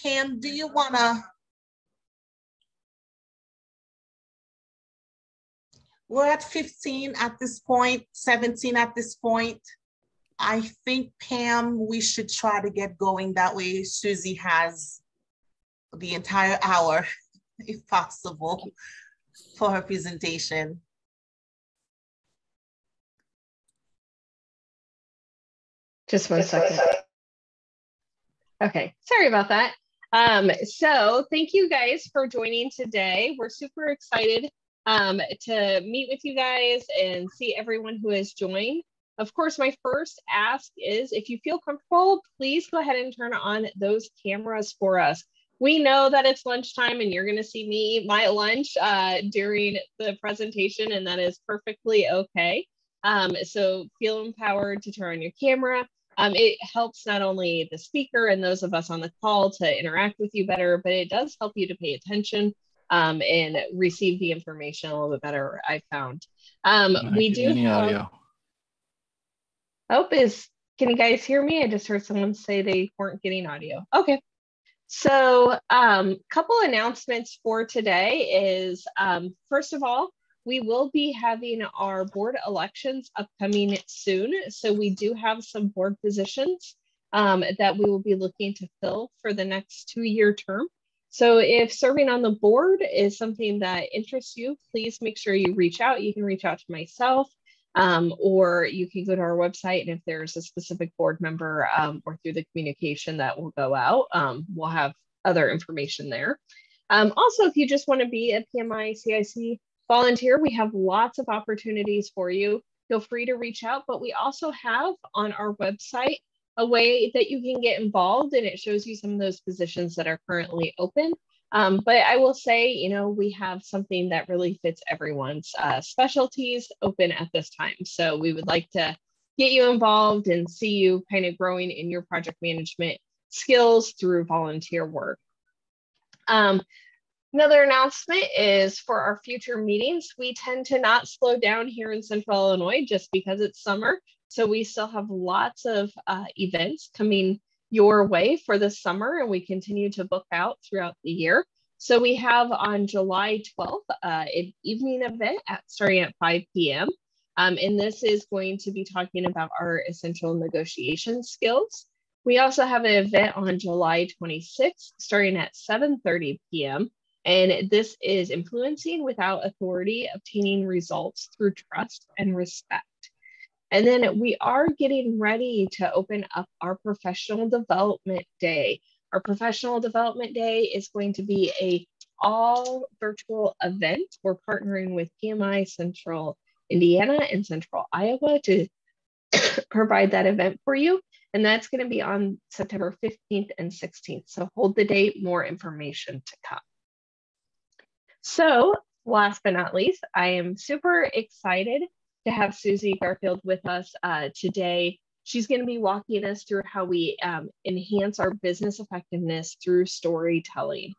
Pam, do you wanna? We're at 15 at this point, 17 at this point. I think, Pam, we should try to get going. That way Suzie has the entire hour, if possible, for her presentation. Just one second. Okay, sorry about that. So thank you guys for joining today. We're super excited to meet with you guys and see everyone who has joined. Of course, my first ask is if you feel comfortable, please go ahead and turn on those cameras for us. We know that it's lunchtime and you're going to see me eat my lunch during the presentation, and that is perfectly okay. So feel empowered to turn on your camera. It helps not only the speaker and those of us on the call to interact with you better, but it does help you to pay attention and receive the information a little bit better, I found. We do have audio. Can you guys hear me? I just heard someone say they weren't getting audio. Okay. So couple announcements for today is, first of all, we will be having our board elections upcoming soon. So we do have some board positions that we will be looking to fill for the next 2-year term. So if serving on the board is something that interests you, please make sure you reach out. You can reach out to myself or you can go to our website, and if there's a specific board member or through the communication that will go out, we'll have other information there. Also, if you just want to be a PMI CIC volunteer, we have lots of opportunities for you. Feel free to reach out, but we also have on our website a way that you can get involved, and it shows you some of those positions that are currently open. But I will say, you know, we have something that really fits everyone's specialties open at this time. So we would like to get you involved and see you kind of growing in your project management skills through volunteer work. Another announcement is for our future meetings. We tend to not slow down here in Central Illinois just because it's summer. So we still have lots of events coming your way for the summer, and we continue to book out throughout the year. So we have on July 12th, an evening event starting at 5 p.m. And this is going to be talking about our essential negotiation skills. We also have an event on July 26th starting at 7:30 p.m. And this is influencing without authority, obtaining results through trust and respect. And then we are getting ready to open up our professional development day. Our professional development day is going to be an all virtual event. We're partnering with PMI Central Indiana and Central Iowa to provide that event for you. And that's going to be on September 15th and 16th. So hold the date, more information to come. So last but not least, I am super excited to have Suzie Garfield with us today. She's going to be walking us through how we enhance our business effectiveness through storytelling.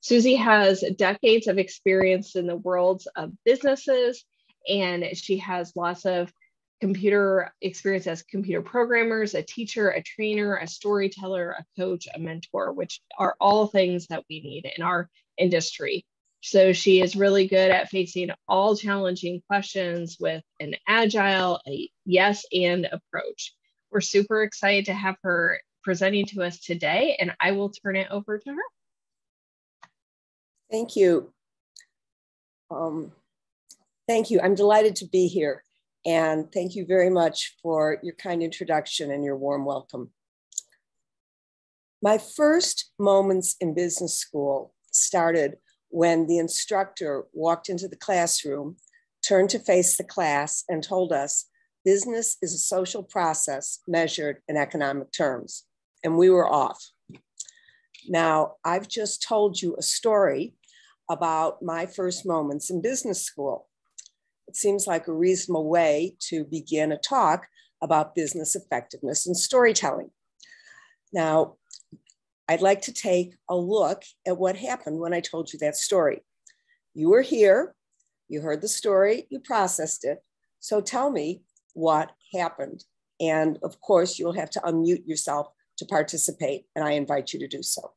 Suzie has decades of experience in the worlds of businesses, and she has lots of computer experience as computer programmers, a teacher, a trainer, a storyteller, a coach, a mentor, which are all things that we need in our industry. So she is really good at facing all challenging questions with an agile, a yes and approach. We're super excited to have her presenting to us today, and I will turn it over to her. Thank you. Thank you. I'm delighted to be here. And thank you very much for your kind introduction and your warm welcome. My first moments in business school started when the instructor walked into the classroom, turned to face the class, and told us, business is a social process measured in economic terms. And we were off. Now, I've just told you a story about my first moments in business school. It seems like a reasonable way to begin a talk about business effectiveness and storytelling. Now, I'd like to take a look at what happened when I told you that story. You were here, you heard the story, you processed it. So tell me what happened. And of course, you'll have to unmute yourself to participate, and I invite you to do so.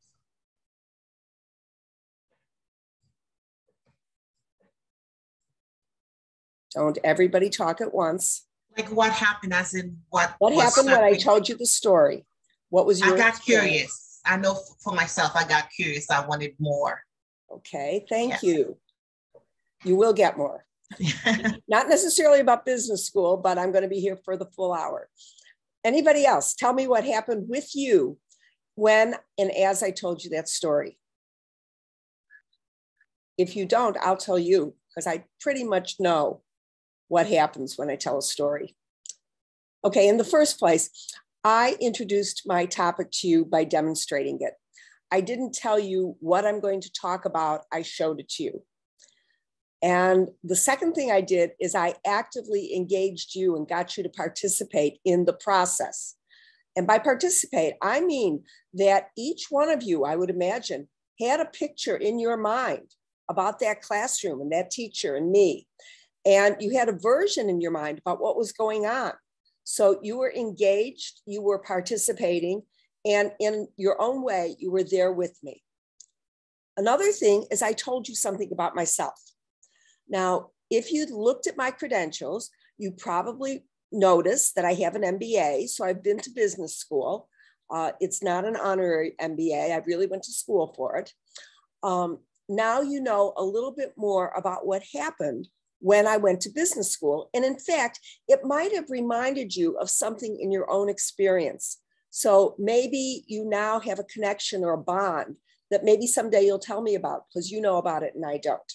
Don't everybody talk at once. Like what happened, as in what happened when I told you the story? What was your I got experience? curious. I know for myself, I got curious. I wanted more. Okay, thank you. You will get more. Not necessarily about business school, but I'm going to be here for the full hour. Anybody else? Tell me what happened with you when and as I told you that story. If you don't, I'll tell you, because I pretty much know what happens when I tell a story. Okay, in the first place, I introduced my topic to you by demonstrating it. I didn't tell you what I'm going to talk about, I showed it to you. And the second thing I did is I actively engaged you and got you to participate in the process. And by participate, I mean that each one of you, I would imagine, had a picture in your mind about that classroom and that teacher and me. And you had a version in your mind about what was going on. So you were engaged, you were participating, and in your own way, you were there with me. Another thing is I told you something about myself. Now, if you looked at my credentials, you probably noticed that I have an MBA. So I've been to business school. It's not an honorary MBA. I really went to school for it. Now you know a little bit more about what happened when I went to business school. And in fact, it might have reminded you of something in your own experience. So maybe you now have a connection or a bond that maybe someday you'll tell me about because you know about it and I don't.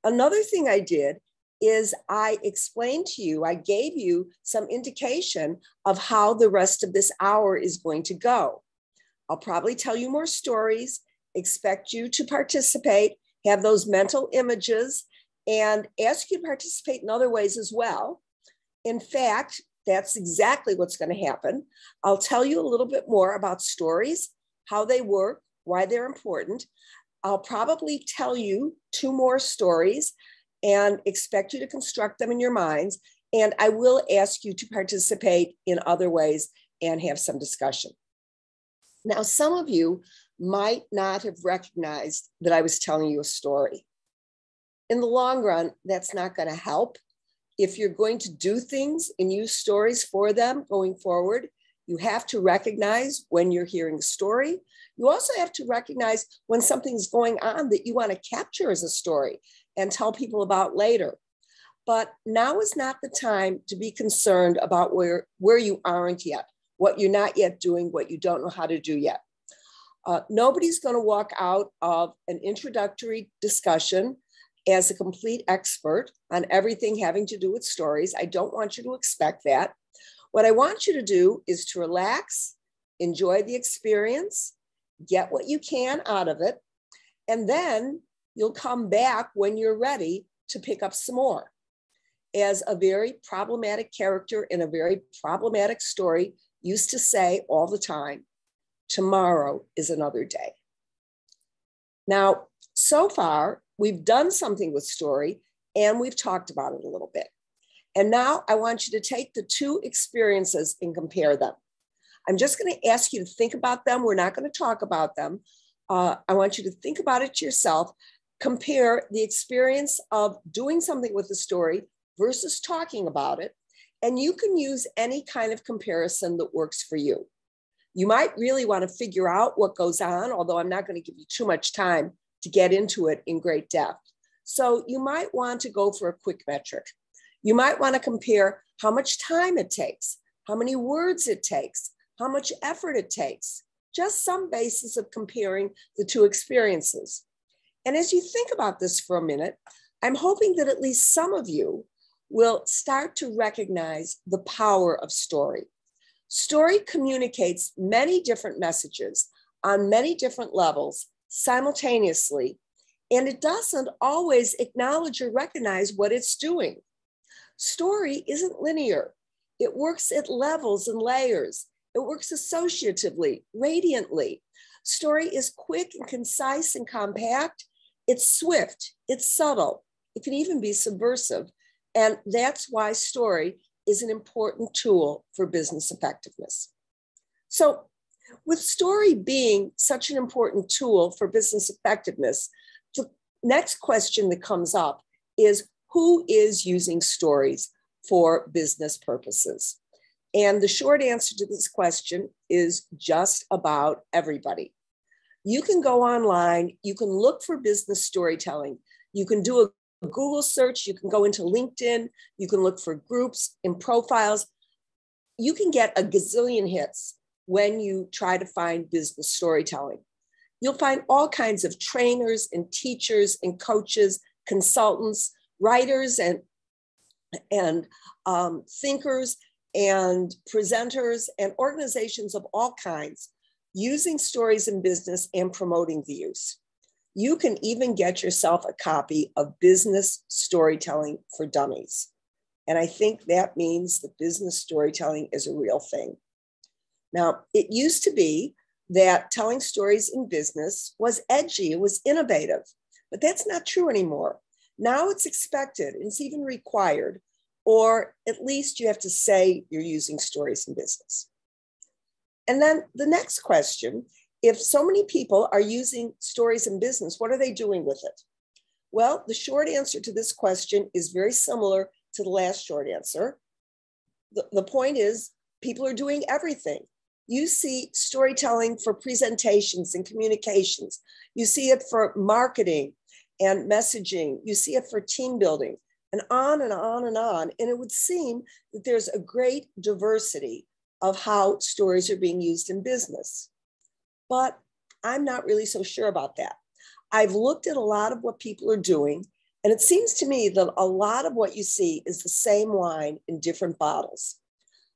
Another thing I did is I explained to you, I gave you some indication of how the rest of this hour is going to go. I'll probably tell you more stories, expect you to participate, have those mental images, and ask you to participate in other ways as well. In fact, that's exactly what's going to happen. I'll tell you a little bit more about stories, how they work, why they're important. I'll probably tell you 2 more stories and expect you to construct them in your minds. And I will ask you to participate in other ways and have some discussion. Now, some of you might not have recognized that I was telling you a story. In the long run, that's not going to help. If you're going to do things and use stories for them going forward, you have to recognize when you're hearing a story. You also have to recognize when something's going on that you want to capture as a story and tell people about later. But now is not the time to be concerned about where you aren't yet, what you're not yet doing, what you don't know how to do yet. Nobody's going to walk out of an introductory discussion as a complete expert on everything having to do with stories. I don't want you to expect that. What I want you to do is to relax, enjoy the experience, get what you can out of it, and then you'll come back when you're ready to pick up some more. As a very problematic character in a very problematic story used to say all the time, tomorrow is another day. Now, so far, we've done something with story and we've talked about it a little bit. And now I want you to take the 2 experiences and compare them. I'm just going to ask you to think about them. We're not going to talk about them. I want you to think about it yourself. Compare the experience of doing something with the story versus talking about it. And you can use any kind of comparison that works for you. You might really want to figure out what goes on, although I'm not going to give you too much time to get into it in great depth. So you might want to go for a quick metric. You might want to compare how much time it takes, how many words it takes, how much effort it takes, just some basis of comparing the 2 experiences. And as you think about this for a minute, I'm hoping that at least some of you will start to recognize the power of story. Story communicates many different messages on many different levels simultaneously, and it doesn't always acknowledge or recognize what it's doing. Story isn't linear. It works at levels and layers. It works associatively, radiantly. Story is quick and concise and compact. It's swift, it's subtle. It can even be subversive. And that's why story is an important tool for business effectiveness. So with story being such an important tool for business effectiveness, the next question that comes up is, who is using stories for business purposes? And the short answer to this question is just about everybody. You can go online, you can look for business storytelling. You can do a Google search, you can go into LinkedIn, you can look for groups and profiles. You can get a gazillion hits when you try to find business storytelling. You'll find all kinds of trainers and teachers and coaches, consultants, writers and thinkers and presenters and organizations of all kinds using stories in business and promoting the use. You can even get yourself a copy of Business Storytelling for Dummies. And I think that means that business storytelling is a real thing. Now, it used to be that telling stories in business was edgy, it was innovative, but that's not true anymore. Now it's expected, it's even required, or at least you have to say you're using stories in business. And then the next question, if so many people are using stories in business, what are they doing with it? Well, the short answer to this question is very similar to the last short answer. The point is, people are doing everything. You see storytelling for presentations and communications. You see it for marketing and messaging. You see it for team building, and on and on and on. And it would seem that there's a great diversity of how stories are being used in business. But I'm not really so sure about that. I've looked at a lot of what people are doing, and it seems to me that a lot of what you see is the same wine in different bottles.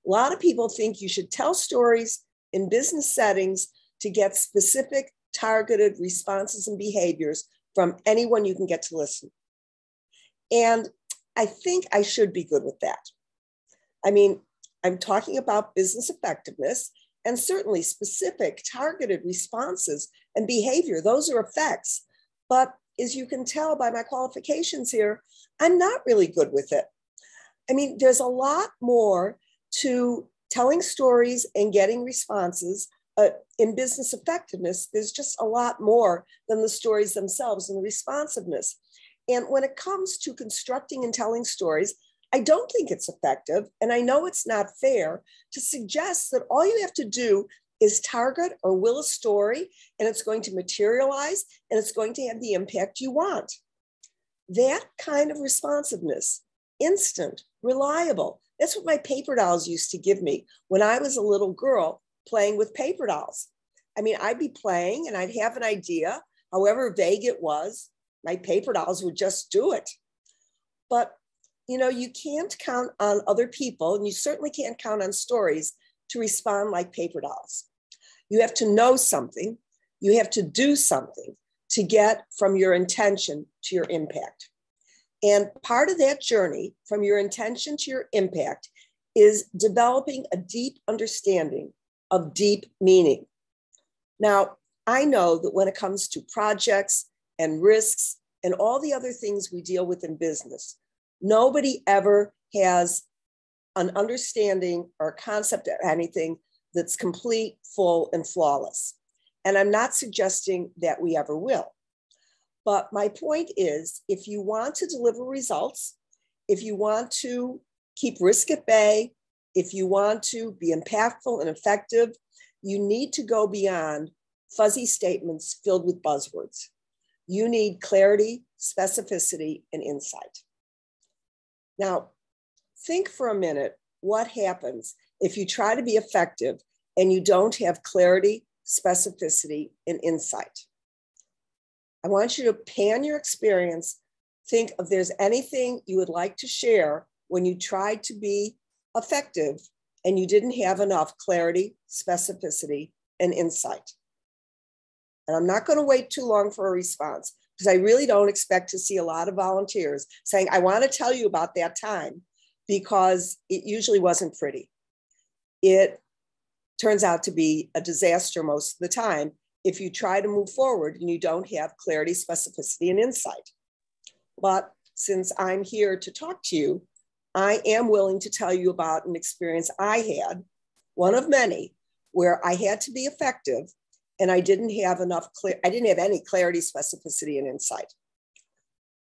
A lot of people think you should tell stories in business settings to get specific targeted responses and behaviors from anyone you can get to listen. And I think I should be good with that. I mean, I'm talking about business effectiveness, and certainly specific targeted responses and behavior. Those are effects. But as you can tell by my qualifications here, I'm not really good with it. I mean, there's a lot more to telling stories and getting responses in business effectiveness. There's just a lot more than the stories themselves and the responsiveness. And when it comes to constructing and telling stories, I don't think it's effective. And I know it's not fair to suggest that all you have to do is target or will a story, and it's going to materialize and it's going to have the impact you want. That kind of responsiveness, instant, reliable, that's what my paper dolls used to give me when I was a little girl playing with paper dolls. I mean, I'd be playing and I'd have an idea, however vague it was, my paper dolls would just do it. But, you know, you can't count on other people, and you certainly can't count on stories to respond like paper dolls. You have to know something, you have to do something to get from your intention to your impact. And part of that journey from your intention to your impact is developing a deep understanding of deep meaning. Now, I know that when it comes to projects and risks and all the other things we deal with in business, nobody ever has an understanding or a concept of anything that's complete, full, and flawless. And I'm not suggesting that we ever will. But my point is, if you want to deliver results, if you want to keep risk at bay, if you want to be impactful and effective, you need to go beyond fuzzy statements filled with buzzwords. You need clarity, specificity, and insight. Now, think for a minute what happens if you try to be effective and you don't have clarity, specificity, and insight. I want you to pan your experience, think if there's anything you would like to share when you tried to be effective and you didn't have enough clarity, specificity, and insight. And I'm not going to wait too long for a response, because I really don't expect to see a lot of volunteers saying, I want to tell you about that time, because it usually wasn't pretty. It turns out to be a disaster most of the time if you try to move forward and you don't have clarity, specificity, and insight. But since I'm here to talk to you, I am willing to tell you about an experience I had, one of many, where I had to be effective and I didn't have any clarity, specificity, and insight.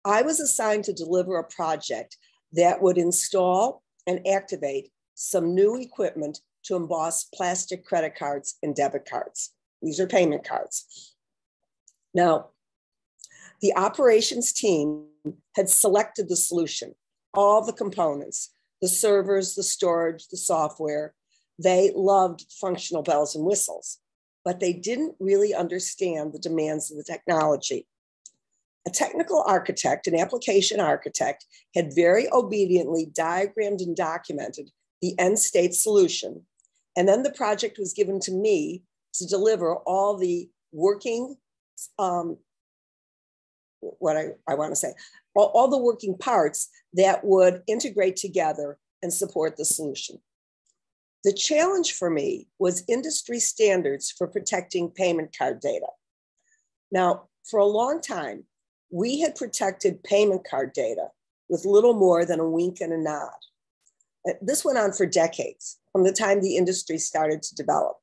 I was assigned to deliver a project that would install and activate some new equipment to emboss plastic credit cards and debit cards. These are payment cards. Now, the operations team had selected the solution, all the components, the servers, the storage, the software. They loved functional bells and whistles, but they didn't really understand the demands of the technology. A technical architect, an application architect, had very obediently diagrammed and documented the end state solution. And then the project was given to me to deliver all the working, all the working parts that would integrate together and support the solution. The challenge for me was industry standards for protecting payment card data. Now, for a long time, we had protected payment card data with little more than a wink and a nod. This went on for decades, from the time the industry started to develop.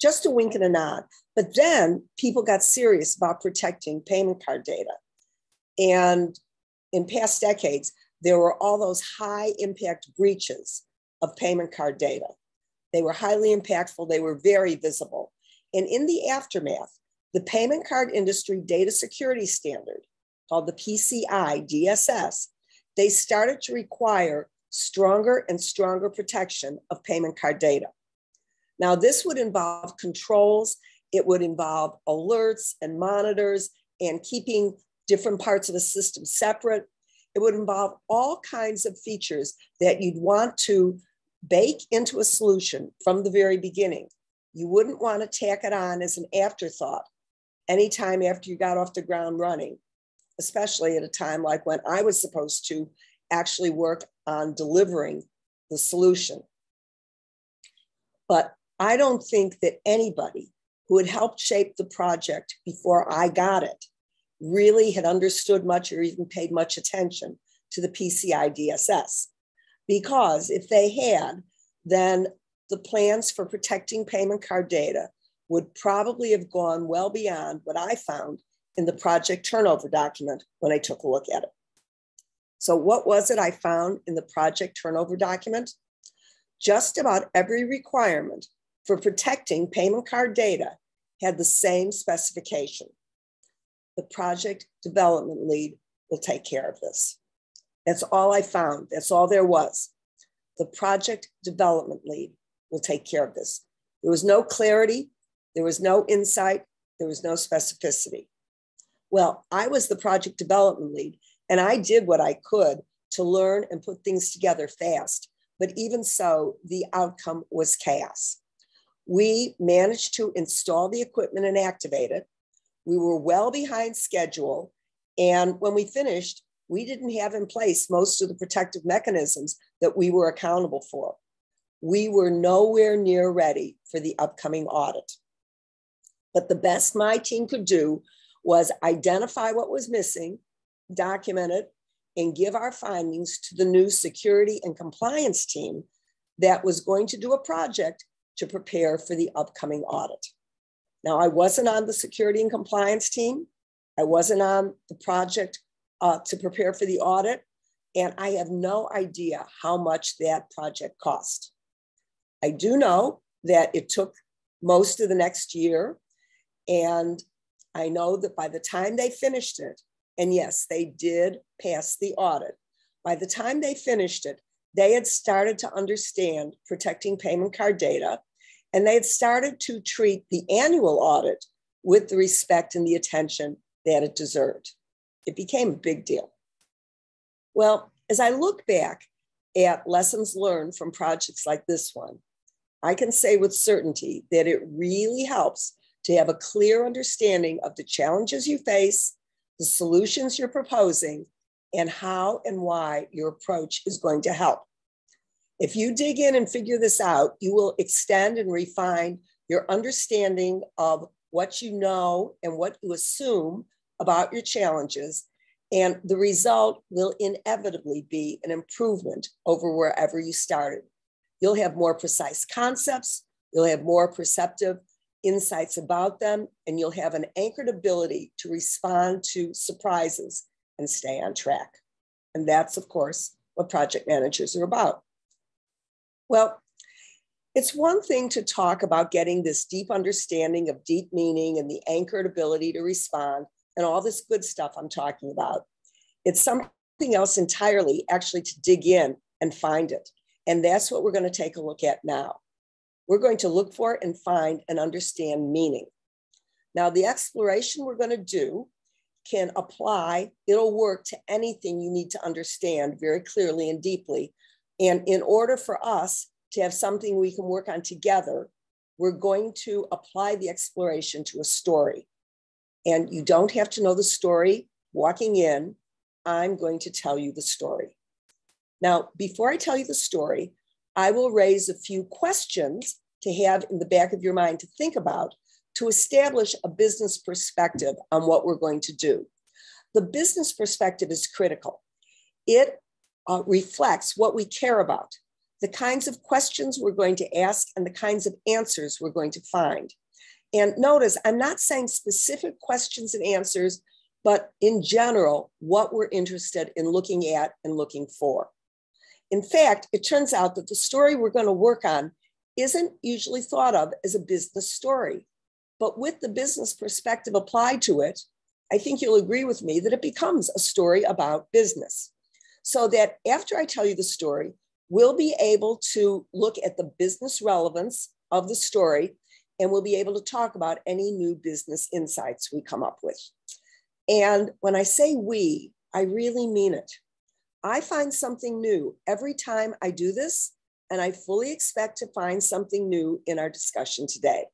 Just a wink and a nod. But then people got serious about protecting payment card data. And in past decades, there were all those high impact breaches of payment card data. They were highly impactful. They were very visible. And in the aftermath, the payment card industry data security standard, called the PCI DSS, they started to require stronger and stronger protection of payment card data. Now, this would involve controls. It would involve alerts and monitors and keeping different parts of a system separate. It would involve all kinds of features that you'd want to bake into a solution from the very beginning. You wouldn't want to tack it on as an afterthought anytime after you got off the ground running, especially at a time like when I was supposed to actually work on delivering the solution. But I don't think that anybody who had helped shape the project before I got it really had understood much or even paid much attention to the PCI DSS. Because if they had, then the plans for protecting payment card data would probably have gone well beyond what I found in the project turnover document when I took a look at it. So what was it I found in the project turnover document? Just about every requirement for protecting payment card data had the same specification. The project development lead will take care of this. That's all I found. That's all there was. The project development lead will take care of this. There was no clarity. There was no insight. There was no specificity. Well, I was the project development lead, and I did what I could to learn and put things together fast. But even so, the outcome was chaos. We managed to install the equipment and activate it. We were well behind schedule. And when we finished, we didn't have in place most of the protective mechanisms that we were accountable for. We were nowhere near ready for the upcoming audit. But the best my team could do was identify what was missing, document it, and give our findings to the new security and compliance team that was going to do a project to prepare for the upcoming audit. Now, I wasn't on the security and compliance team. I wasn't on the project to prepare for the audit, and I have no idea how much that project cost. I do know that it took most of the next year, and I know that by the time they finished it, and yes, they did pass the audit. By the time they finished it, they had started to understand protecting payment card data, and they had started to treat the annual audit with the respect and the attention that it deserved. It became a big deal. Well, as I look back at lessons learned from projects like this one, I can say with certainty that it really helps to have a clear understanding of the challenges you face, the solutions you're proposing, and how and why your approach is going to help. If you dig in and figure this out, you will extend and refine your understanding of what you know and what you assume about your challenges, and the result will inevitably be an improvement over wherever you started. You'll have more precise concepts, you'll have more perceptive insights about them, and you'll have an anchored ability to respond to surprises and stay on track. And that's, of course, what project managers are about. Well, it's one thing to talk about getting this deep understanding of deep meaning and the anchored ability to respond and all this good stuff I'm talking about. It's something else entirely actually to dig in and find it. And that's what we're going to take a look at now. We're going to look for and find and understand meaning. Now, the exploration we're going to do can apply, it'll work to anything you need to understand very clearly and deeply. And in order for us to have something we can work on together, we're going to apply the exploration to a story. And you don't have to know the story walking in. I'm going to tell you the story. Now, before I tell you the story, I will raise a few questions to have in the back of your mind to think about to establish a business perspective on what we're going to do. The business perspective is critical. It reflects what we care about, the kinds of questions we're going to ask and the kinds of answers we're going to find. And notice, I'm not saying specific questions and answers, but in general, what we're interested in looking at and looking for. In fact, it turns out that the story we're going to work on isn't usually thought of as a business story. But with the business perspective applied to it, I think you'll agree with me that it becomes a story about business. So that after I tell you the story, we'll be able to look at the business relevance of the story, and we'll be able to talk about any new business insights we come up with. And when I say we, I really mean it. I find something new every time I do this, and I fully expect to find something new in our discussion today.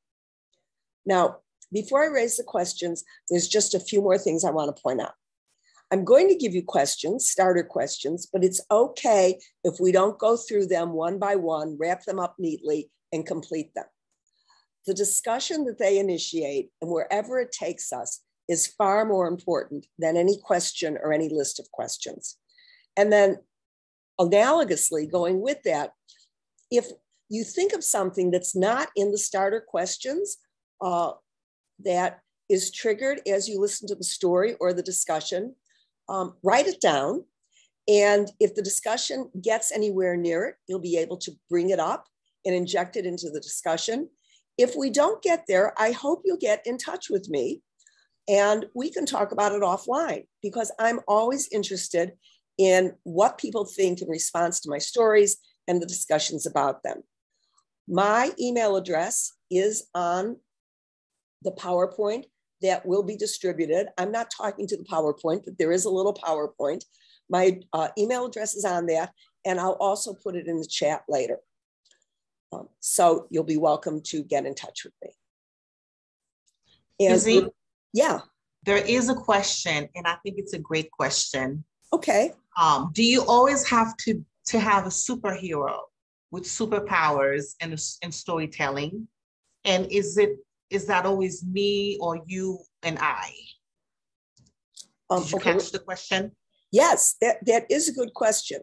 Now, before I raise the questions, there's just a few more things I want to point out. I'm going to give you questions, starter questions, but it's okay if we don't go through them one by one, wrap them up neatly, and complete them. The discussion that they initiate and wherever it takes us is far more important than any question or any list of questions. And then analogously, going with that, if you think of something that's not in the starter questions that is triggered as you listen to the story or the discussion, write it down. And if the discussion gets anywhere near it, you'll be able to bring it up and inject it into the discussion. If we don't get there, I hope you'll get in touch with me and we can talk about it offline, because I'm always interested in what people think in response to my stories and the discussions about them. My email address is on the PowerPoint that will be distributed. I'm not talking to the PowerPoint, but there is a little PowerPoint. My email address is on that, and I'll also put it in the chat later. So you'll be welcome to get in touch with me. And Suzie, yeah. There is a question, and I think it's a great question. Okay. Do you always have to have a superhero with superpowers and storytelling? And is that always me or you and I? Did you catch the question? Yes, that is a good question.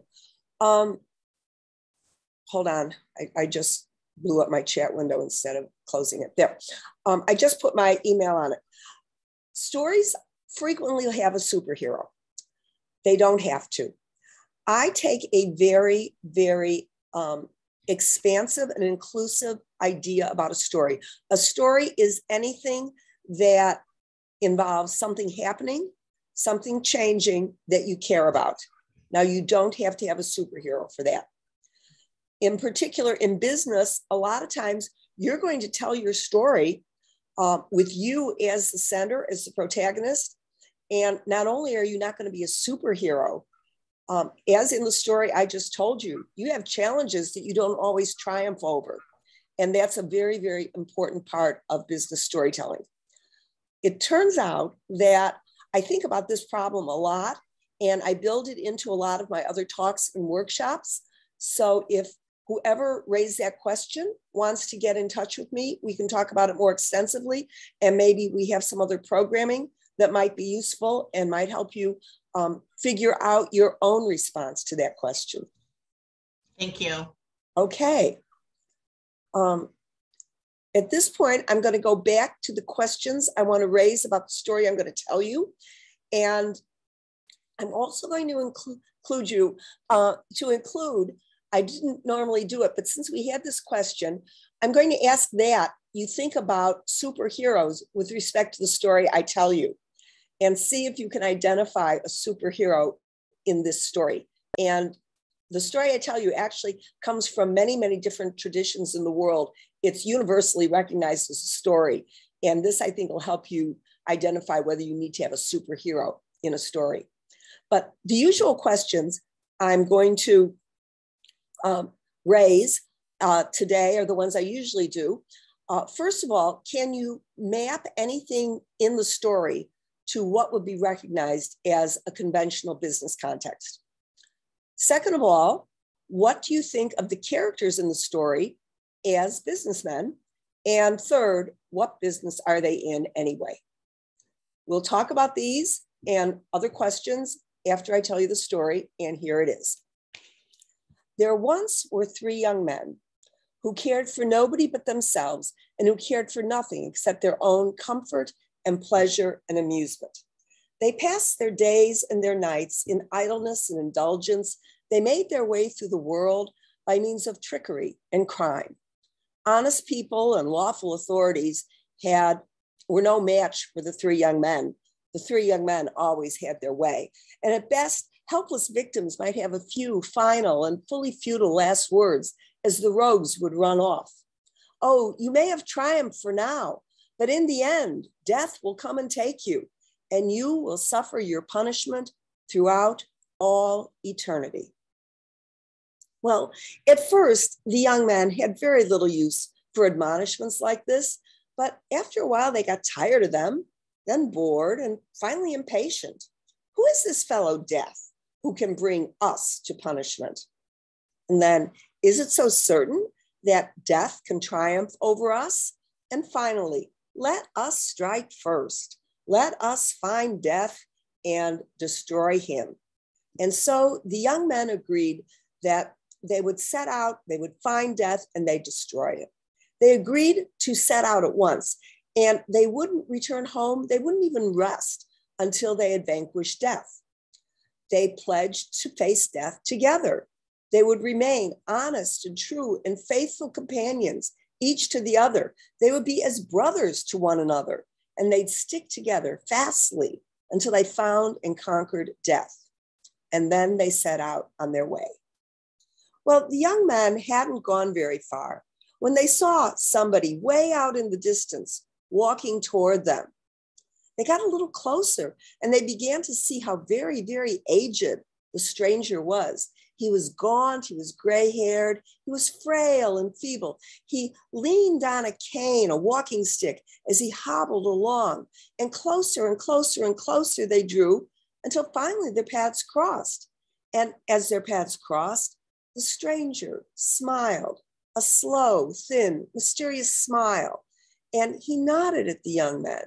Hold on, I just blew up my chat window instead of closing it. There, I just put my email on it. Stories frequently have a superhero. They don't have to. I take a very, very expansive and inclusive idea about a story. A story is anything that involves something happening, something changing that you care about. Now, you don't have to have a superhero for that. In particular, in business, a lot of times you're going to tell your story with you as the center, as the protagonist. And not only are you not going to be a superhero, as in the story I just told you, you have challenges that you don't always triumph over. And that's a very, very important part of business storytelling. It turns out that I think about this problem a lot, and I build it into a lot of my other talks and workshops. So if whoever raised that question wants to get in touch with me, we can talk about it more extensively. And maybe we have some other programming that might be useful and might help you figure out your own response to that question. Thank you. Okay. At this point, I'm going to go back to the questions I want to raise about the story I'm going to tell you. And I'm also going to include you, I didn't normally do it, but since we had this question, I'm going to ask that you think about superheroes with respect to the story I tell you, and see if you can identify a superhero in this story. And the story I tell you actually comes from many, many different traditions in the world. It's universally recognized as a story. And this, I think, will help you identify whether you need to have a superhero in a story. But the usual questions I'm going to raise today are the ones I usually do. First of all, can you map anything in the story to what would be recognized as a conventional business context? Second of all, what do you think of the characters in the story as businessmen? And third, what business are they in anyway? We'll talk about these and other questions after I tell you the story, and here it is. There once were 3 young men who cared for nobody but themselves and who cared for nothing except their own comfort and pleasure and amusement. They passed their days and their nights in idleness and indulgence. They made their way through the world by means of trickery and crime. Honest people and lawful authorities were no match for the 3 young men. The 3 young men always had their way. And at best, helpless victims might have a few final and fully futile last words as the rogues would run off. Oh, you may have triumphed for now, but in the end, death will come and take you, and you will suffer your punishment throughout all eternity. Well, at first, the young men had very little use for admonishments like this, but after a while, they got tired of them, then bored, and finally impatient. Who is this fellow Death who can bring us to punishment? And then, is it so certain that death can triumph over us? And finally, let us strike first. Let us find death and destroy him. And so the young men agreed that they would set out, they would find death, and they'd destroy it. They agreed to set out at once, and they wouldn't return home. They wouldn't even rest until they had vanquished death. They pledged to face death together. They would remain honest and true and faithful companions, each to the other. They would be as brothers to one another, and they'd stick together fastly until they found and conquered death. And then they set out on their way. Well, the young men hadn't gone very far when they saw somebody way out in the distance walking toward them. They got a little closer and they began to see how very, very aged the stranger was. He was gaunt, he was gray-haired, he was frail and feeble. He leaned on a cane, a walking stick, as he hobbled along, and closer and closer and closer they drew until finally their paths crossed. And as their paths crossed, the stranger smiled, a slow, thin, mysterious smile, and he nodded at the young men,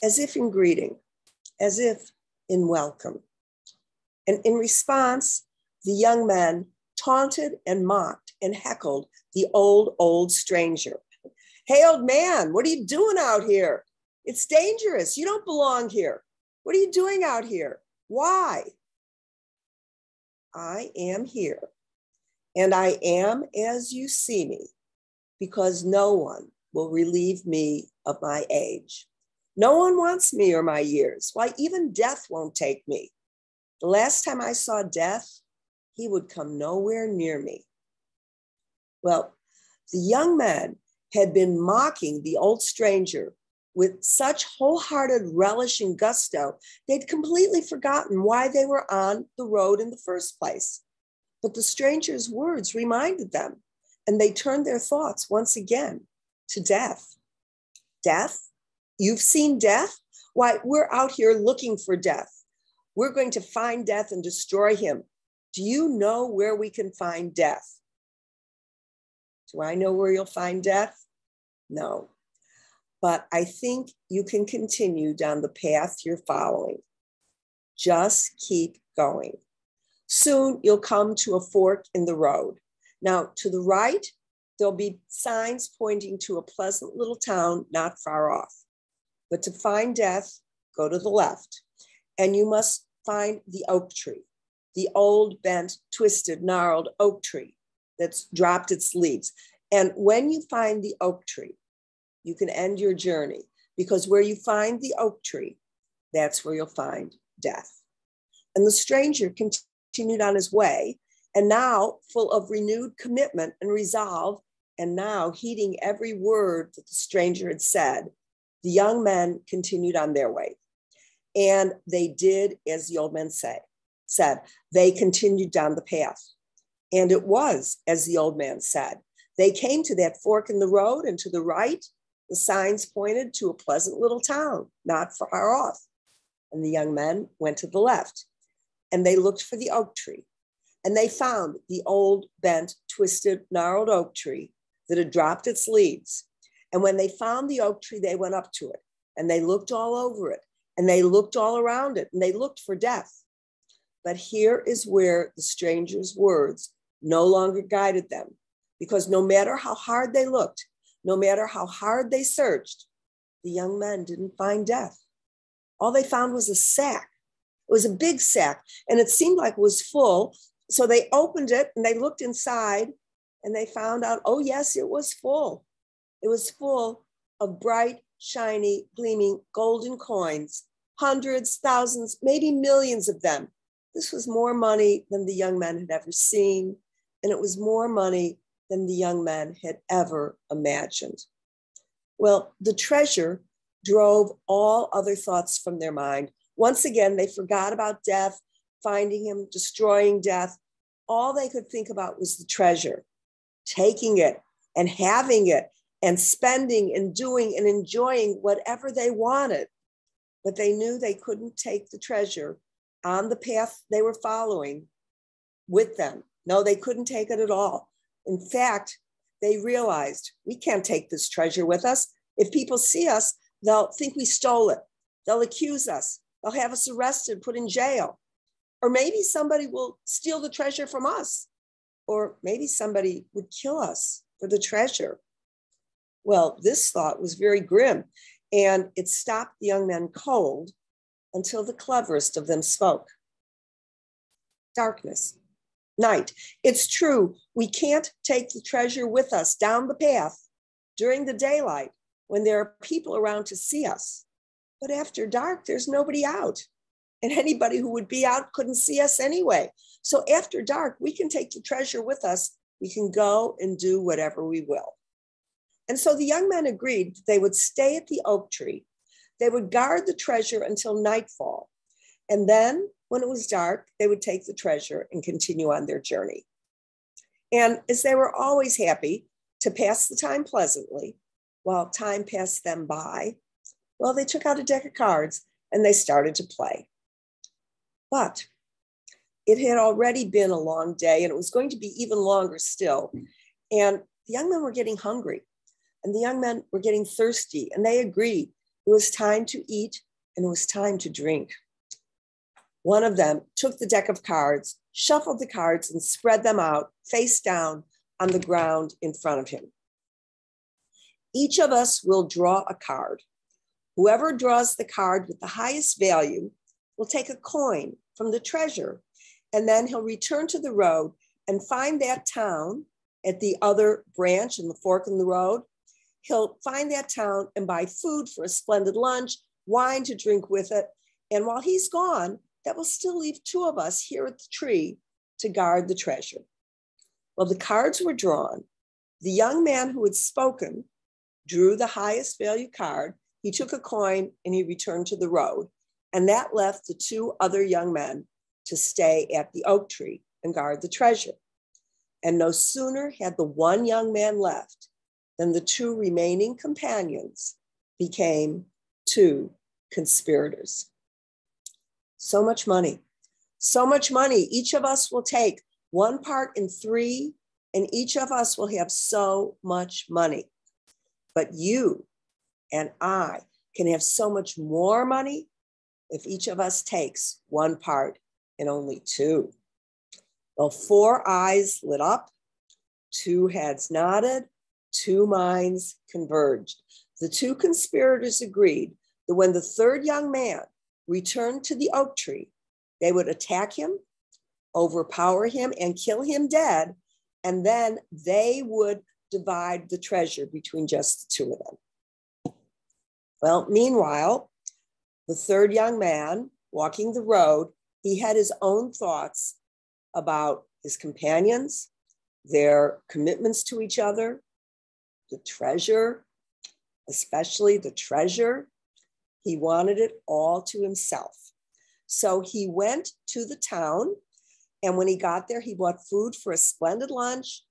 as if in greeting, as if in welcome. And in response, the young men taunted and mocked and heckled the old stranger. Hey, old man, what are you doing out here? It's dangerous. You don't belong here. What are you doing out here? Why? I am here, and I am as you see me, because no one will relieve me of my age. No one wants me or my years. Why, even death won't take me. The last time I saw death, he would come nowhere near me. Well, the young man had been mocking the old stranger with such wholehearted relish and gusto, they'd completely forgotten why they were on the road in the first place. But the stranger's words reminded them, and they turned their thoughts once again to death. Death? You've seen death? Why, we're out here looking for death. We're going to find death and destroy him. Do you know where we can find death? Do I know where you'll find death? No. But I think you can continue down the path you're following. Just keep going. Soon you'll come to a fork in the road. Now, to the right, there'll be signs pointing to a pleasant little town not far off. But to find death, go to the left. And you must find the oak tree, the old, bent, twisted, gnarled oak tree that's dropped its leaves. And when you find the oak tree, you can end your journey, because where you find the oak tree, that's where you'll find death. And the stranger continued on his way, and now full of renewed commitment and resolve, and now heeding every word that the stranger had said, the young men continued on their way. And they did as the old men said. They continued down the path. And it was as the old man said. They came to that fork in the road, and to the right, the signs pointed to a pleasant little town, not far off. And the young men went to the left, and they looked for the oak tree. And they found the old, bent, twisted, gnarled oak tree that had dropped its leaves. And when they found the oak tree, they went up to it, and they looked all over it, and they looked all around it, and they looked for death. But here is where the stranger's words no longer guided them, because no matter how hard they looked, no matter how hard they searched, the young men didn't find death. All they found was a sack. It was a big sack, and it seemed like it was full. So they opened it and they looked inside, and they found out, oh yes, it was full. It was full of bright, shiny, gleaming golden coins, hundreds, thousands, maybe millions of them. This was more money than the young men had ever seen, and it was more money than the young men had ever imagined. Well, the treasure drove all other thoughts from their mind. Once again, they forgot about death, finding him, destroying death. All they could think about was the treasure, taking it and having it and spending and doing and enjoying whatever they wanted. But they knew they couldn't take the treasure on the path they were following with them. No, they couldn't take it at all. In fact, they realized we can't take this treasure with us. If people see us, they'll think we stole it. They'll accuse us. They'll have us arrested, put in jail. Or maybe somebody will steal the treasure from us. Or maybe somebody would kill us for the treasure. Well, this thought was very grim, and it stopped the young men cold until the cleverest of them spoke. Darkness, night. It's true, we can't take the treasure with us down the path during the daylight when there are people around to see us. But after dark, there's nobody out. And anybody who would be out couldn't see us anyway. So after dark, we can take the treasure with us. We can go and do whatever we will. And so the young men agreed that they would stay at the oak tree. They would guard the treasure until nightfall. And then when it was dark, they would take the treasure and continue on their journey. And as they were always happy to pass the time pleasantly, while time passed them by, well, they took out a deck of cards and they started to play. But it had already been a long day, and it was going to be even longer still. And the young men were getting hungry, and the young men were getting thirsty, and they agreed it was time to eat and it was time to drink. One of them took the deck of cards, shuffled the cards, and spread them out face down on the ground in front of him. Each of us will draw a card. Whoever draws the card with the highest value will take a coin from the treasure, and then he'll return to the road and find that town at the other branch in the fork in the road. He'll find that town and buy food for a splendid lunch, wine to drink with it. And while he's gone, that will still leave two of us here at the tree to guard the treasure. Well, the cards were drawn. The young man who had spoken drew the highest value card. He took a coin and he returned to the road. And that left the two other young men to stay at the oak tree and guard the treasure. And no sooner had the one young man left than the two remaining companions became two conspirators. So much money, so much money. Each of us will take one part in three, and each of us will have so much money. But you and I can have so much more money if each of us takes one part and only two. Well, four eyes lit up, two heads nodded, two minds converged. The two conspirators agreed that when the third young man returned to the oak tree, They would attack him, overpower him, and kill him dead. And then they would divide the treasure between just the two of them. Well, meanwhile, the third young man walking the road, he had his own thoughts about his companions, their commitments to each other, the treasure, especially the treasure. He wanted it all to himself. So he went to the town, and when he got there, he bought food for a splendid lunch,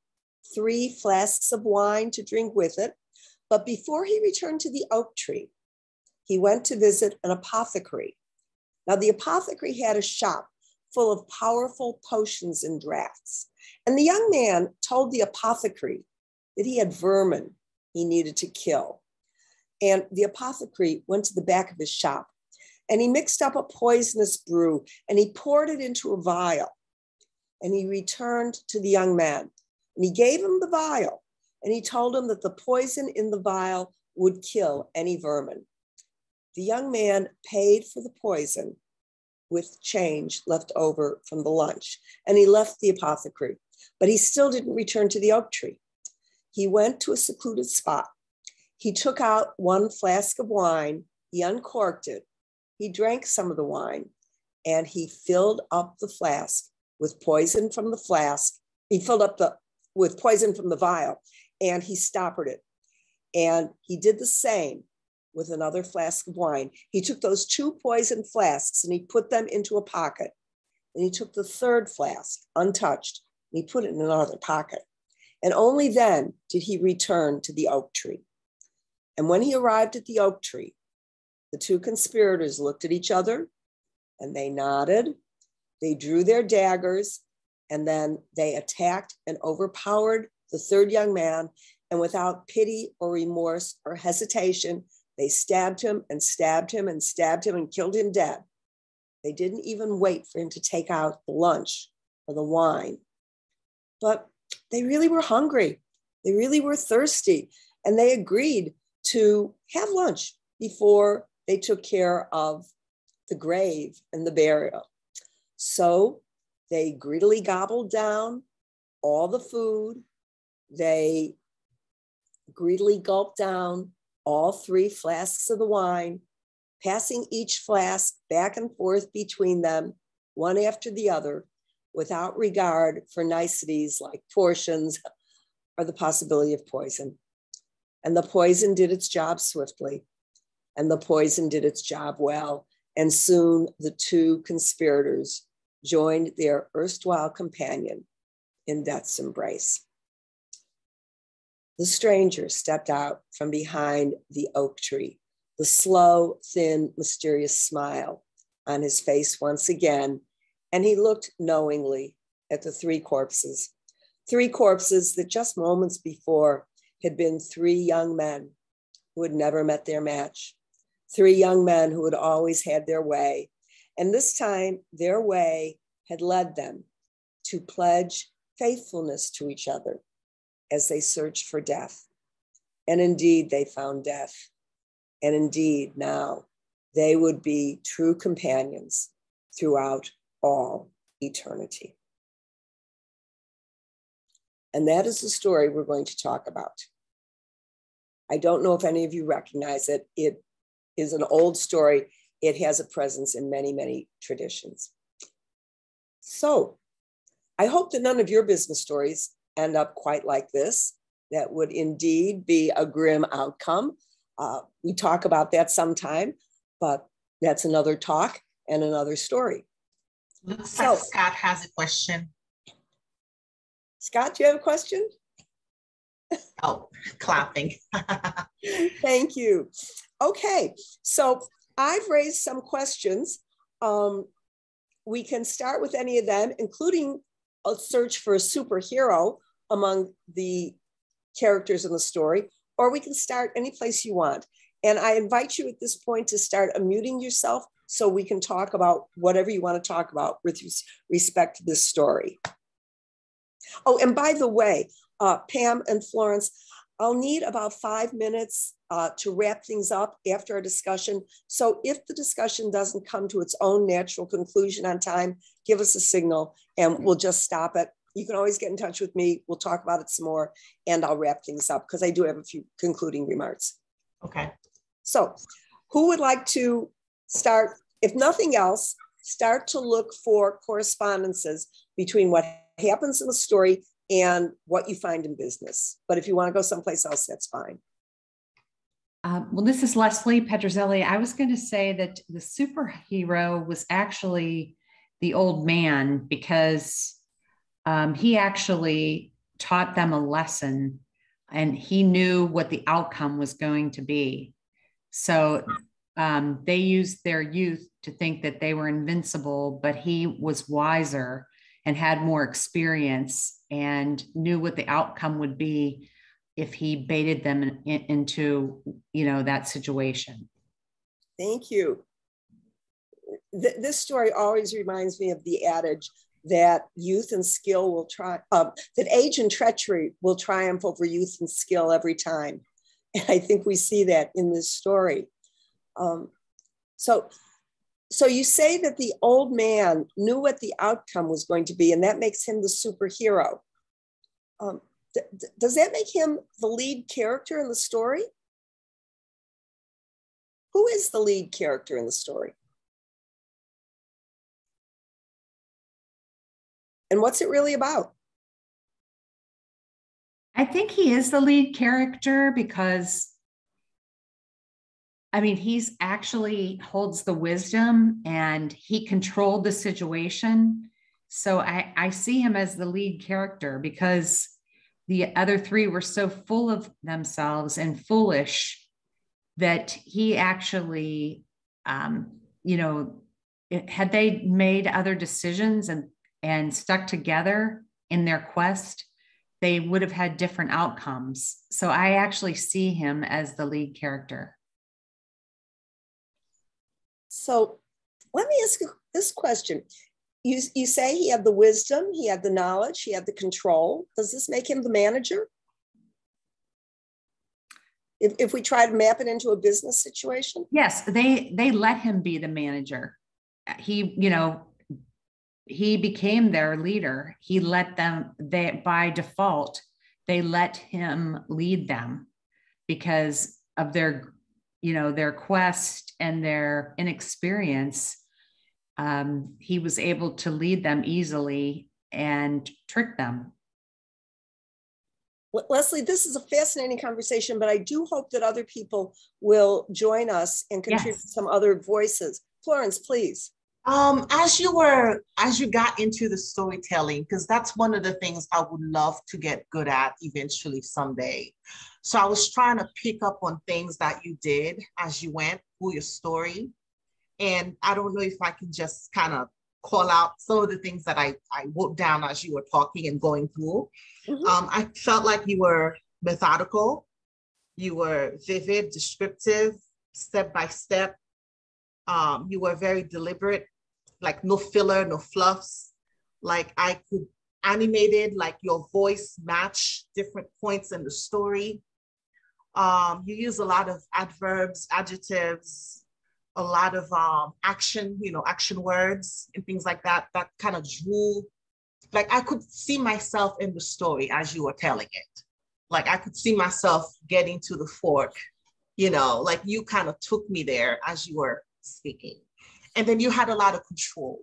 3 flasks of wine to drink with it. But before he returned to the oak tree, he went to visit an apothecary. Now, the apothecary had a shop full of powerful potions and drafts. And the young man told the apothecary that he had vermin he needed to kill. And the apothecary went to the back of his shop, and he mixed up a poisonous brew, and he poured it into a vial. And he returned to the young man, and he gave him the vial, and he told him that the poison in the vial would kill any vermin. The young man paid for the poison with change left over from the lunch, and he left the apothecary, but he still didn't return to the oak tree. He went to a secluded spot. He took out 1 flask of wine, he uncorked it, he drank some of the wine, and he filled up the flask with poison from the flask. He filled up with poison from the vial, and he stoppered it. And he did the same with another flask of wine. He took those 2 poison flasks and he put them into a pocket. And he took the 3rd flask, untouched, and he put it in another pocket. And only then did he return to the oak tree. And when he arrived at the oak tree, the 2 conspirators looked at each other and they nodded. They drew their daggers, and then they attacked and overpowered the 3rd young man. And without pity or remorse or hesitation, they stabbed him and stabbed him and stabbed him and killed him dead. They didn't even wait for him to take out the lunch or the wine. But they really were hungry. They really were thirsty. And they agreed to have lunch before they took care of the grave and the burial. So they greedily gobbled down all the food. They greedily gulped down all 3 flasks of the wine, passing each flask back and forth between them, one after the other, without regard for niceties like portions or the possibility of poison. And the poison did its job swiftly, and the poison did its job well. And soon the 2 conspirators joined their erstwhile companion in death's embrace. The stranger stepped out from behind the oak tree, the slow, thin, mysterious smile on his face once again, and he looked knowingly at the 3 corpses. 3 corpses that just moments before had been 3 young men who had never met their match, 3 young men who had always had their way. And this time, their way had led them to pledge faithfulness to each other as they searched for death. And indeed, they found death. And indeed, now they would be true companions throughout all eternity. And that is the story we're going to talk about. I don't know if any of you recognize it. It is an old story. It has a presence in many, many traditions. So I hope that none of your business stories end up quite like this. That would indeed be a grim outcome. We talk about that sometime, but that's another talk and another story. Looks like Scott has a question. Scott, do you have a question? Oh, clapping. Thank you. Okay, so I've raised some questions. We can start with any of them, including a search for a superhero among the characters in the story, or we can start any place you want. And I invite you at this point to start unmuting yourself so we can talk about whatever you want to talk about with respect to this story. Oh, and by the way, Pam and Florence, I'll need about 5 minutes to wrap things up after our discussion. So if the discussion doesn't come to its own natural conclusion on time, give us a signal and we'll just stop it. You can always get in touch with me. We'll talk about it some more and I'll wrap things up because I do have a few concluding remarks. Okay. So who would like to start? If nothing else, start to look for correspondences between what happens in the story and what you find in business. But if you want to go someplace else, that's fine. Well, this is Leslie Pedrozelli. I was going to say that the superhero was actually the old man because he actually taught them a lesson and he knew what the outcome was going to be. So they used their youth to think that they were invincible, but he was wiser and had more experience and knew what the outcome would be if he baited them into, that situation. Thank you. This story always reminds me of the adage that youth and skill will that age and treachery will triumph over youth and skill every time. And I think we see that in this story. So you say that the old man knew what the outcome was going to be, and that makes him the superhero. Does that make him the lead character in the story? Who is the lead character in the story? And what's it really about? I think he is the lead character because, he's actually holds the wisdom and he controlled the situation. So I see him as the lead character because the other three were so full of themselves and foolish that he actually, had they made other decisions and stuck together in their quest, they would have had different outcomes. So I actually see him as the lead character. So let me ask you this question. You say he had the wisdom, he had the knowledge, he had the control. Does this make him the manager? If we try to map it into a business situation? Yes, they let him be the manager. He became their leader. He let them, by default, they let him lead them because of their quest and their inexperience. He was able to lead them easily and trick them. Leslie, this is a fascinating conversation, but I do hope that other people will join us and contribute some other voices. Florence, please. As you got into the storytelling, because that's one of the things I would love to get good at eventually someday. So I was trying to pick up on things that you did as you went through your story. And I don't know if I can just kind of call out some of the things that I wrote down as you were talking and going through. Mm-hmm. I felt like you were methodical, you were vivid, descriptive, step by step. You were very deliberate, like no filler, no fluffs. Like I could animated, like your voice matched different points in the story. You use a lot of adverbs, adjectives, a lot of action words and things like that, that kind of drew, like I could see myself in the story as you were telling it. Like I could see myself getting to the fork, like you kind of took me there as you were speaking. And then you had a lot of control.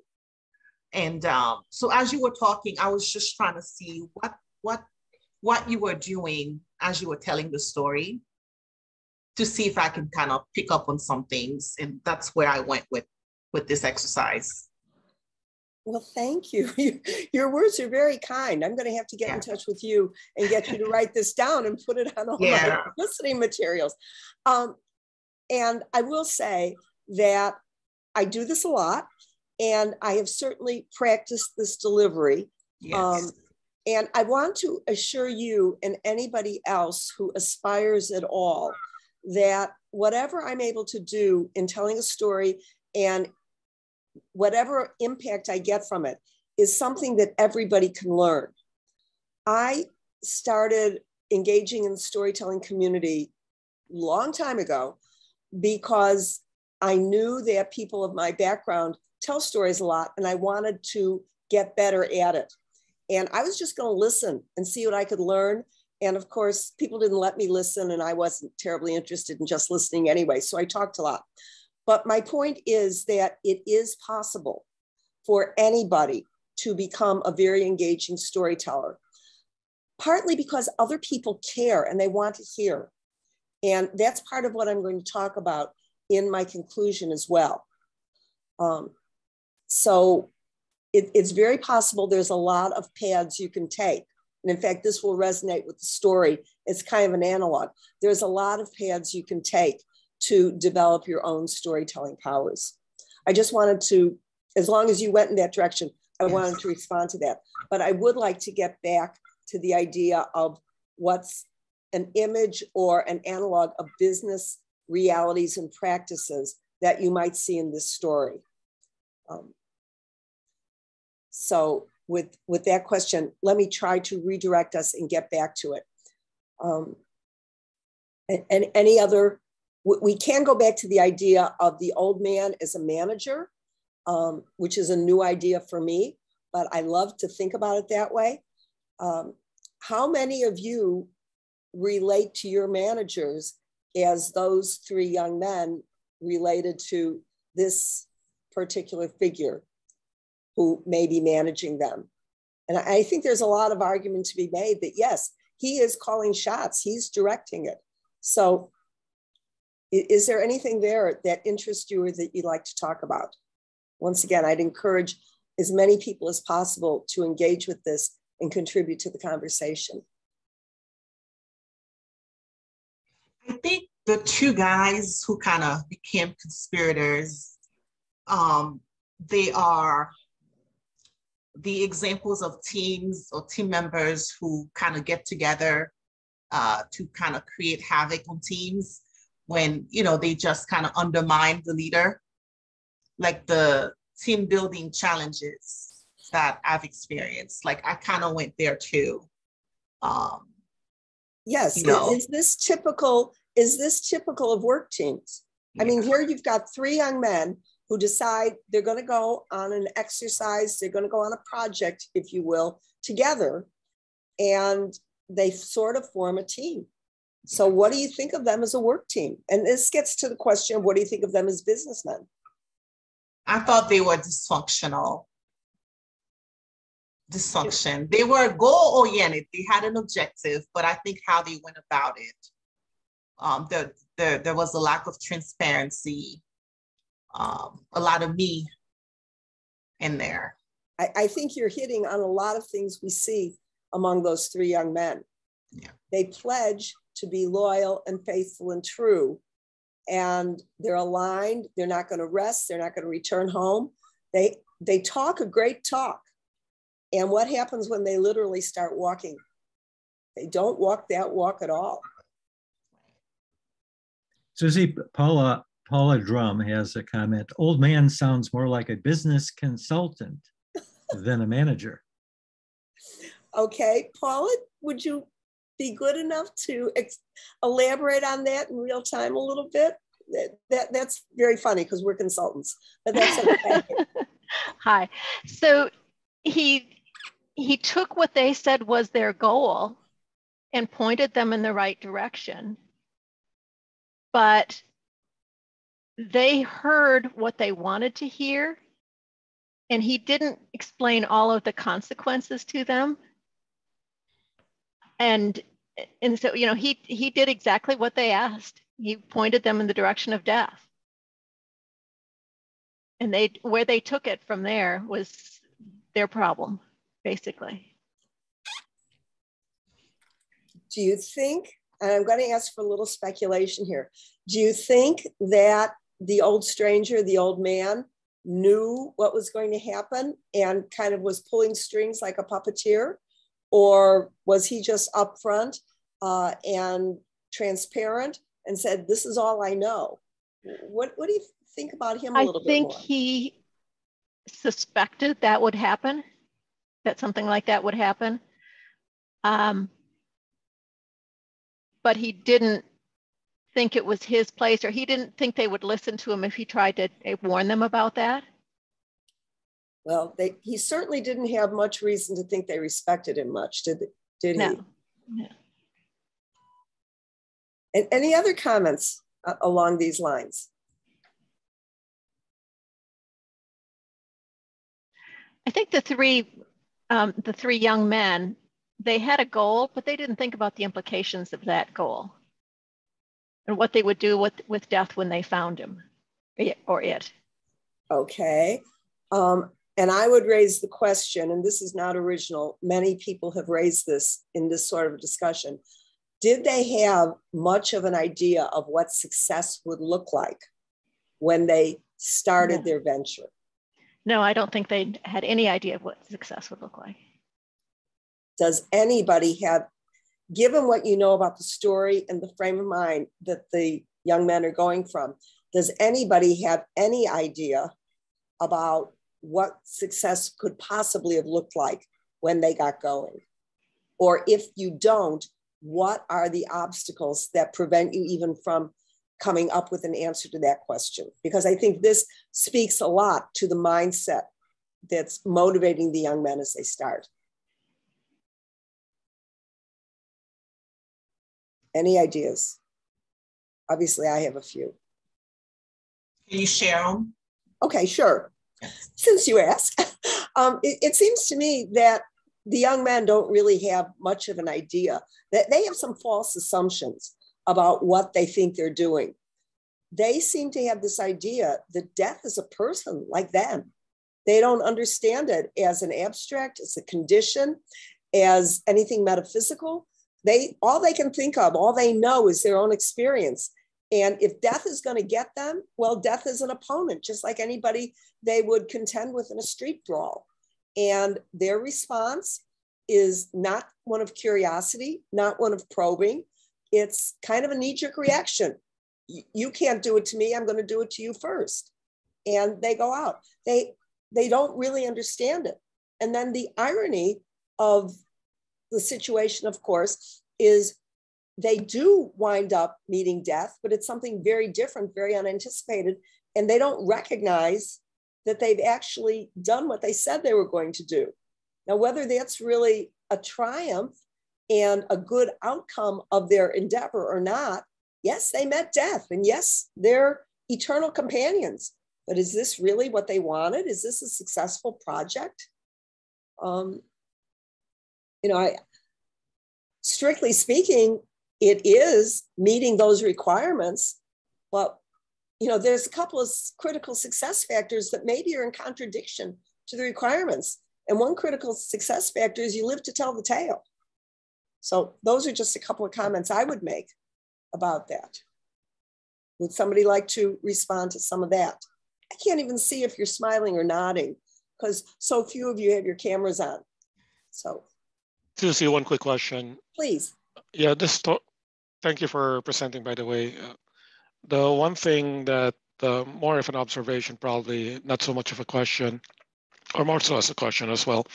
And so as you were talking, I was just trying to see what you were doing as you were telling the story, to see if I can kind of pick up on some things. And that's where I went with this exercise. Well, thank you. Your words are very kind. I'm going to have to get in touch with you and get you to write this down and put it on all my listening materials. And I will say that I do this a lot, and I have certainly practiced this delivery. Yes. And I want to assure you and anybody else who aspires at all that whatever I'm able to do in telling a story and whatever impact I get from it is something that everybody can learn. I started engaging in the storytelling community long time ago because I knew that people of my background tell stories a lot and I wanted to get better at it. And I was just going to listen and see what I could learn. And of course, people didn't let me listen and I wasn't terribly interested in just listening anyway. So I talked a lot. But my point is that it is possible for anybody to become a very engaging storyteller, partly because other people care and they want to hear. And that's part of what I'm going to talk about in my conclusion as well. So it's very possible there's a lot of paths you can take. And in fact, this will resonate with the story. It's kind of an analog. There's a lot of paths you can take to develop your own storytelling powers. I just wanted to, as long as you went in that direction, I wanted to respond to that. But I would like to get back to the idea of what's an image or an analog of business realities and practices that you might see in this story. So with that question, let me try to redirect us and get back to it. And any other, we can go back to the idea of the old man as a manager, which is a new idea for me, but I love to think about it that way. How many of you relate to your managers as those three young men related to this particular figure who may be managing them? And I think there's a lot of argument to be made that yes, he is calling shots, he's directing it. So is there anything there that interests you or that you'd like to talk about? Once again, I'd encourage as many people as possible to engage with this and contribute to the conversation. I think the two guys who kind of became conspirators, they are the examples of teams or team members who kind of get together to kind of create havoc on teams when, you know, they just kind of undermine the leader, like the team building challenges that I've experienced. Like I kind of went there too. Yes, you know. Is this typical of work teams? Yeah. I mean, here you've got three young men who decide they're going to go on an exercise, they're going to go on a project, if you will, together, and they sort of form a team. So what do you think of them as a work team? And this gets to the question of what do you think of them as businessmen? I thought they were dysfunctional. Dysfunction. They were goal-oriented. They had an objective, but I think how they went about it, there was a lack of transparency, a lot of me in there. I think you're hitting on a lot of things we see among those three young men. Yeah. They pledge to be loyal and faithful and true, and they're aligned. They're not going to rest. They're not going to return home. They talk a great talk. And what happens when they literally start walking? They don't walk that walk at all. Suzie, Paula Drum has a comment. Old man sounds more like a business consultant than a manager. Okay, Paula, would you be good enough to elaborate on that in real time a little bit? That's very funny because we're consultants, but that's okay. Hi. So he took what they said was their goal and pointed them in the right direction. But they heard what they wanted to hear, and he didn't explain all of the consequences to them. And so, you know, he did exactly what they asked. He pointed them in the direction of death. And where they took it from there was their problem, basically. Do you think, and I'm going to ask for a little speculation here, do you think that the old stranger, the old man, knew what was going to happen and kind of was pulling strings like a puppeteer? Or was he just upfront and transparent and said, this is all I know? What do you think about him a little bit more? I think he suspected that would happen, that something like that would happen. but he didn't think it was his place, or he didn't think they would listen to him if he tried to warn them about that? Well, he certainly didn't have much reason to think they respected him much, did he? No. And any other comments along these lines? I think the three young men, they had a goal, but they didn't think about the implications of that goal and what they would do with death when they found him or it. Okay. And I would raise the question, and this is not original, many people have raised this in this sort of discussion. Did they have much of an idea of what success would look like when they started their venture? No, I don't think they had any idea of what success would look like. Does anybody have, given what you know about the story and the frame of mind that the young men are going from, does anybody have any idea about what success could possibly have looked like when they got going? Or if you don't, what are the obstacles that prevent you even from coming up with an answer to that question? Because I think this speaks a lot to the mindset that's motivating the young men as they start. Any ideas? Obviously, I have a few. Can you share them? Okay, sure. Since you ask, it seems to me that the young men don't really have much of an idea, that they have some false assumptions about what they think they're doing. They seem to have this idea that death is a person like them. They don't understand it as an abstract, as a condition, as anything metaphysical. All they can think of, all they know is their own experience. And if death is going to get them, well, death is an opponent, just like anybody they would contend with in a street brawl. And their response is not one of curiosity, not one of probing. It's kind of a knee-jerk reaction. You can't do it to me, I'm going to do it to you first. And they go out. They don't really understand it. And then the irony of the situation, of course, is they do wind up meeting death, but it's something very different, very unanticipated. And they don't recognize that they've actually done what they said they were going to do. Now, whether that's really a triumph and a good outcome of their endeavor or not, yes, they met death, and yes, they're eternal companions. But is this really what they wanted? Is this a successful project? Strictly speaking, it is meeting those requirements, but there's a couple of critical success factors that maybe are in contradiction to the requirements. And one critical success factor is you live to tell the tale. So those are just a couple of comments I would make about that. Would somebody like to respond to some of that? I can't even see if you're smiling or nodding because so few of you have your cameras on. So. Suzie, one quick question. Please. Yeah, thank you for presenting, by the way. The one thing that more of an observation, probably not so much of a question, or more so as a question as well.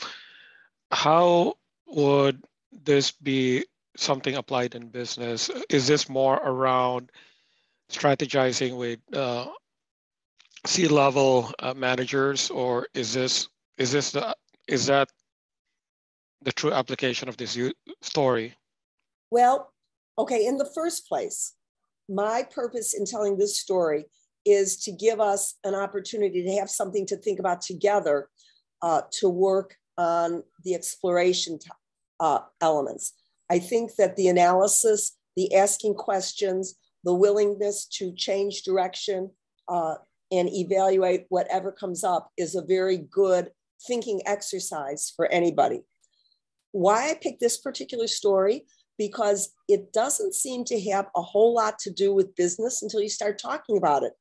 How would this be something applied in business? Is this more around strategizing with C-level managers, or is that the true application of this story? Well, okay, in the first place, my purpose in telling this story is to give us an opportunity to have something to think about together to work on the exploration elements. I think that the analysis, the asking questions, the willingness to change direction and evaluate whatever comes up is a very good thinking exercise for anybody. Why I picked this particular story? Because it doesn't seem to have a whole lot to do with business until you start talking about it.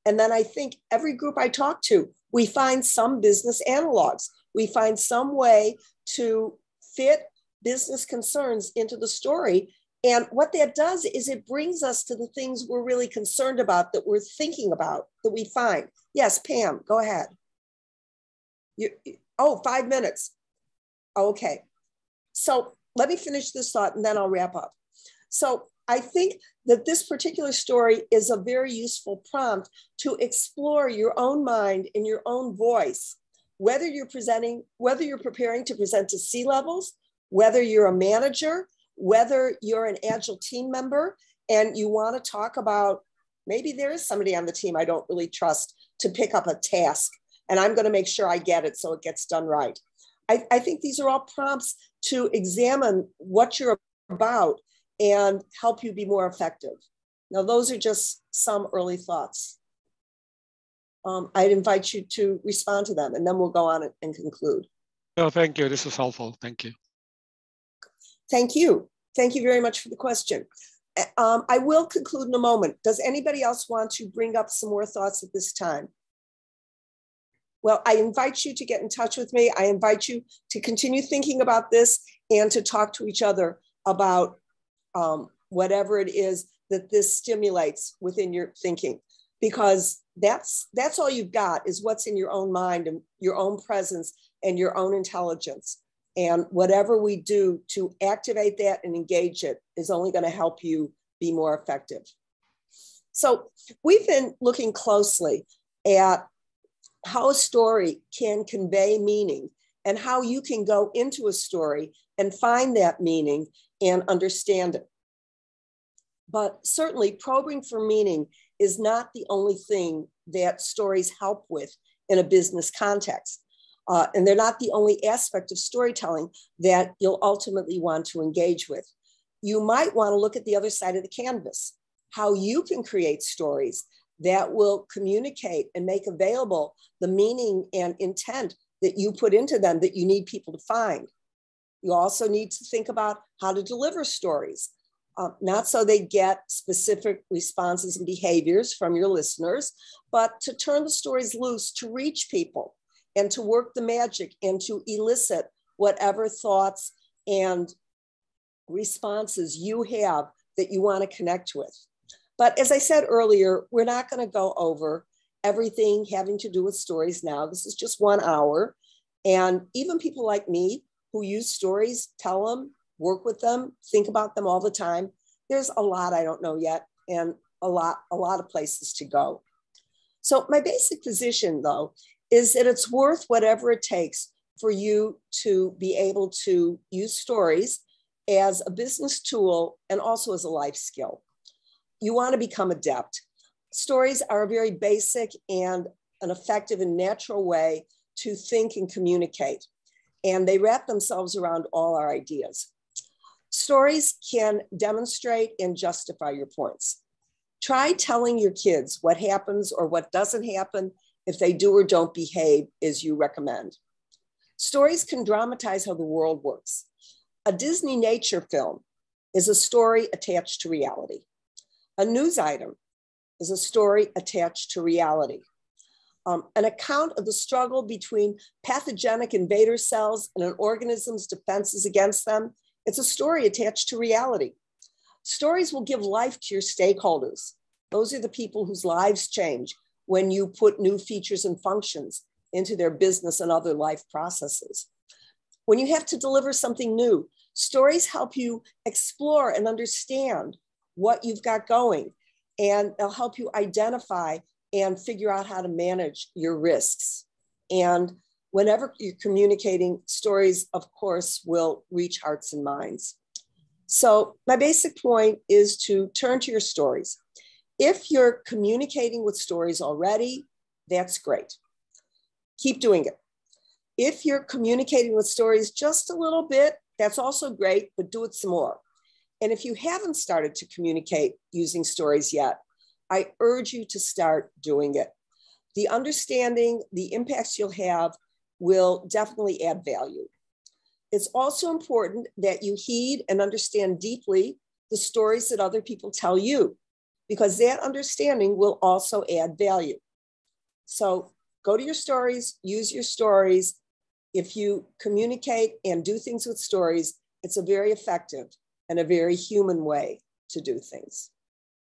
And then I think every group I talk to, we find some business analogs. We find some way to fit business concerns into the story. And what that does is it brings us to the things we're really concerned about, that we're thinking about, that we find. Yes, Pam, go ahead. 5 minutes. Okay. So let me finish this thought and then I'll wrap up. So I think that this particular story is a very useful prompt to explore your own mind in your own voice, whether you're preparing to present to C-levels, whether you're a manager, whether you're an agile team member, and you want to talk about, maybe there is somebody on the team I don't really trust to pick up a task, and I'm going to make sure I get it so it gets done right. I think these are all prompts to examine what you're about and help you be more effective. Now, those are just some early thoughts. I'd invite you to respond to them, and then we'll go on and conclude. No, thank you. This is helpful. Thank you. Thank you. Thank you very much for the question. I will conclude in a moment. Does anybody else want to bring up some more thoughts at this time? Well, I invite you to get in touch with me. I invite you to continue thinking about this and to talk to each other about whatever it is that this stimulates within your thinking, because that's all you've got is what's in your own mind and your own presence and your own intelligence. And whatever we do to activate that and engage it is only going to help you be more effective. So we've been looking closely at how a story can convey meaning and how you can go into a story and find that meaning and understand it. But certainly probing for meaning is not the only thing that stories help with in a business context. And they're not the only aspect of storytelling that you'll ultimately want to engage with. You might want to look at the other side of the canvas, how you can create stories that will communicate and make available the meaning and intent that you put into them that you need people to find. You also need to think about how to deliver stories, not so they get specific responses and behaviors from your listeners, but to turn the stories loose to reach people and to work the magic and to elicit whatever thoughts and responses you have that you want to connect with. But as I said earlier, we're not going to go over everything having to do with stories now. This is just 1 hour. And even people like me who use stories, tell them, work with them, think about them all the time. There's a lot I don't know yet and a lot of places to go. So my basic position, though, is that it's worth whatever it takes for you to be able to use stories as a business tool and also as a life skill. You want to become adept. Stories are a very basic and an effective and natural way to think and communicate. And they wrap themselves around all our ideas. Stories can demonstrate and justify your points. Try telling your kids what happens or what doesn't happen if they do or don't behave as you recommend. Stories can dramatize how the world works. A Disney nature film is a story attached to reality. A news item is a story attached to reality. An account of the struggle between pathogenic invader cells and an organism's defenses against them, it's a story attached to reality. Stories will give life to your stakeholders. Those are the people whose lives change when you put new features and functions into their business and other life processes. When you have to deliver something new, stories help you explore and understand what you've got going, and they'll help you identify and figure out how to manage your risks. And whenever you're communicating, stories, of course, will reach hearts and minds. So my basic point is to turn to your stories. If you're communicating with stories already, that's great. Keep doing it. If you're communicating with stories just a little bit, that's also great, but do it some more. And if you haven't started to communicate using stories yet, I urge you to start doing it. The understanding, the impacts you'll have will definitely add value. It's also important that you heed and understand deeply the stories that other people tell you, because that understanding will also add value. So go to your stories, use your stories. If you communicate and do things with stories, it's a very effective and a very human way to do things.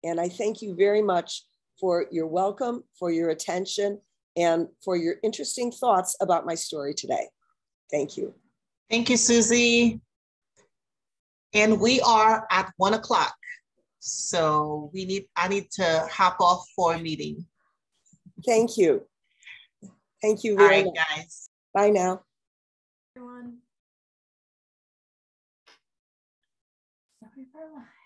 And I thank you very much for your welcome, for your attention, and for your interesting thoughts about my story today. Thank you. Thank you, Suzie. And we are at 1 o'clock. So I need to hop off for a meeting. Thank you. Thank you All very right, much. guys. Bye now. Everyone. Sorry for life.